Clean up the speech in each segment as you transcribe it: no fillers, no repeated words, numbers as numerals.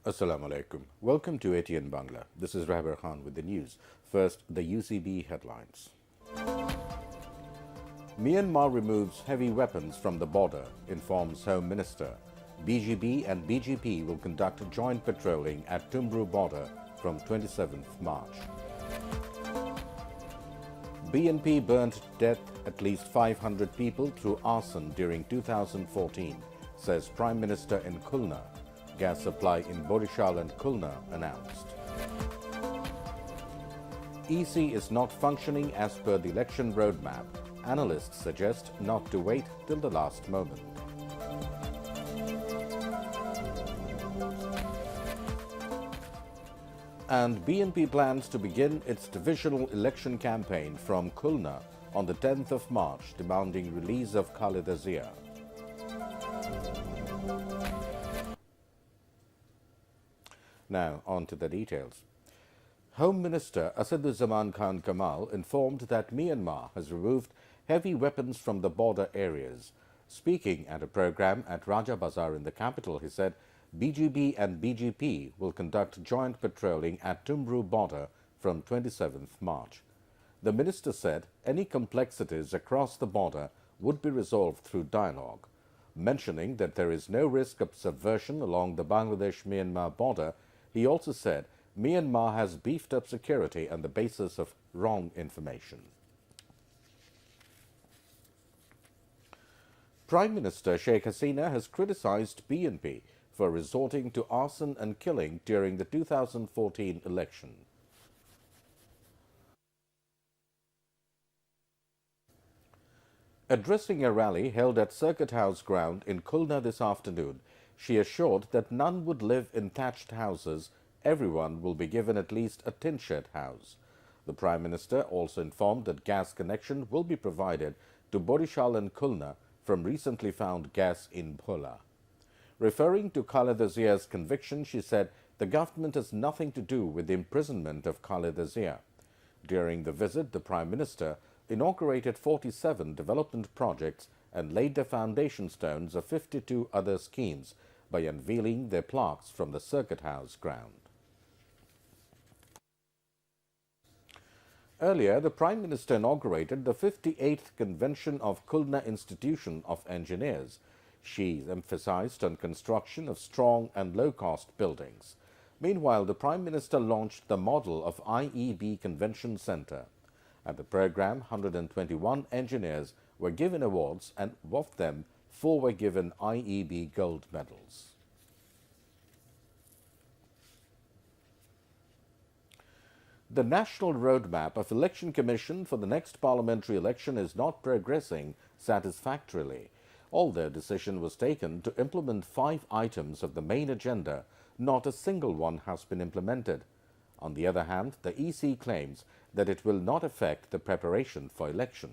Assalamu alaikum. Welcome to ATN Bangla. This is Rahabar with the news. First, the UCB headlines. Myanmar removes heavy weapons from the border, informs Home Minister. BGB and BGP will conduct joint patrolling at Tumblr border from 27th March. BNP burned to death at least 500 people through arson during 2014, says Prime Minister in Khulna. Gas supply in Borishal and Khulna announced. EC is not functioning as per the election roadmap. Analysts suggest not to wait till the last moment. And BNP plans to begin its divisional election campaign from Khulna on the 10th of March, demanding release of Khaleda Zia. Now, on to the details. Home Minister Asaduzzaman Khan Kamal informed that Myanmar has removed heavy weapons from the border areas. Speaking at a program at Raja Bazar in the capital, he said BGB and BGP will conduct joint patrolling at Tumblr border from 27th March. The minister said any complexities across the border would be resolved through dialogue. Mentioning that there is no risk of subversion along the Bangladesh-Myanmar border, he also said Myanmar has beefed up security on the basis of wrong information. Prime Minister Sheikh Hasina has criticized BNP for resorting to arson and killing during the 2014 election. Addressing a rally held at Circuit House ground in Khulna this afternoon, she assured that none would live in thatched houses. Everyone will be given at least a tin-shed house. The Prime Minister also informed that gas connection will be provided to Borishal and Khulna from recently found gas in Bhola. Referring to Khaleda Zia's conviction, she said the government has nothing to do with the imprisonment of Khaleda Zia. During the visit, the Prime Minister inaugurated 47 development projects and laid the foundation stones of 52 other schemes by unveiling their plaques from the Circuit House ground. Earlier, the Prime Minister inaugurated the 58th Convention of Khulna Institution of Engineers. She emphasized on construction of strong and low-cost buildings. Meanwhile, the Prime Minister launched the model of IEB Convention Center. At the program, 121 engineers were given awards, and of them, 4 were given IEB gold medals. The National Roadmap of Election Commission for the next parliamentary election is not progressing satisfactorily. Although decision was taken to implement 5 items of the main agenda, not a single one has been implemented. On the other hand, the EC claims that it will not affect the preparation for election.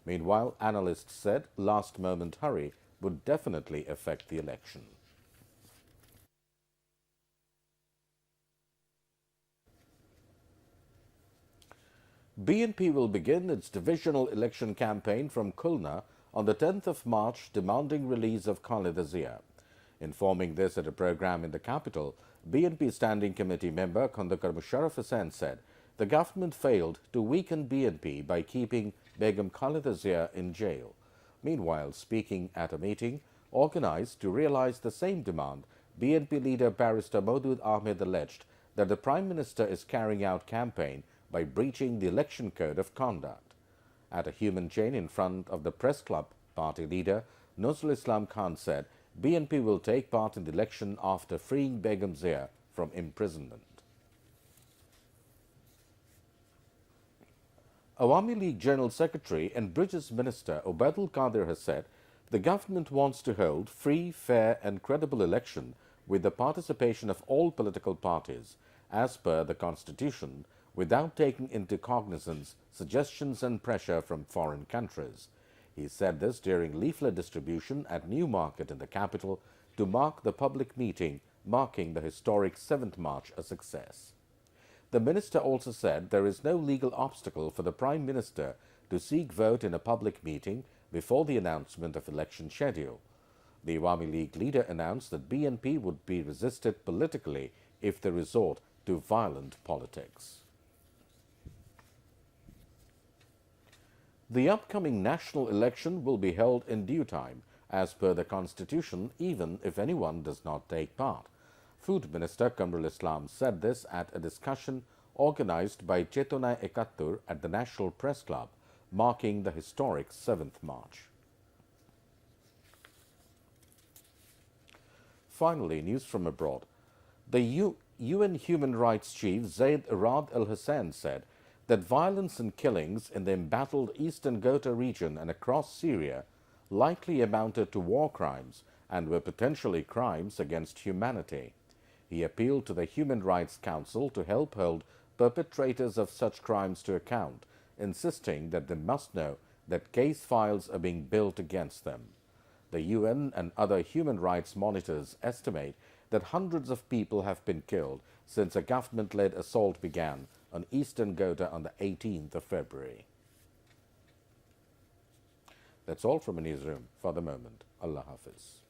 Meanwhile, analysts said last-moment hurry would definitely affect the election. BNP will begin its divisional election campaign from Khulna on the 10th of March, demanding release of Khaleda Zia. Informing this at a program in the capital, BNP Standing Committee member Khandakar Musharraf Hussain said the government failed to weaken BNP by keeping Begum Khaleda Zia in jail. Meanwhile, speaking at a meeting organized to realize the same demand, BNP leader Barrister Maudud Ahmed alleged that the Prime Minister is carrying out campaign by breaching the election code of conduct. At a human chain in front of the press club, party leader Nuzul Islam Khan said BNP will take part in the election after freeing Begum Zia from imprisonment. Awami League General Secretary and Bridges Minister Obaidul Qadir has said the government wants to hold free, fair and credible election with the participation of all political parties as per the Constitution, without taking into cognizance suggestions and pressure from foreign countries. He said this during leaflet distribution at Newmarket in the capital to mark the public meeting marking the historic 7th March a success. The minister also said there is no legal obstacle for the Prime Minister to seek vote in a public meeting before the announcement of election schedule. The Awami League leader announced that BNP would be resisted politically if they resort to violent politics. The upcoming national election will be held in due time, as per the Constitution, even if anyone does not take part. Food Minister Kamrul Islam said this at a discussion organized by Chetona Ekattur at the National Press Club, marking the historic 7th March. Finally, news from abroad. The UN Human Rights Chief Zaid Ra'ad Al Hussein said that violence and killings in the embattled eastern Ghouta region and across Syria likely amounted to war crimes and were potentially crimes against humanity. He appealed to the Human Rights Council to help hold perpetrators of such crimes to account, insisting that they must know that case files are being built against them. The UN and other human rights monitors estimate that hundreds of people have been killed since a government-led assault began on eastern Ghouta on the 18th of February. That's all from a newsroom for the moment. Allah Hafiz.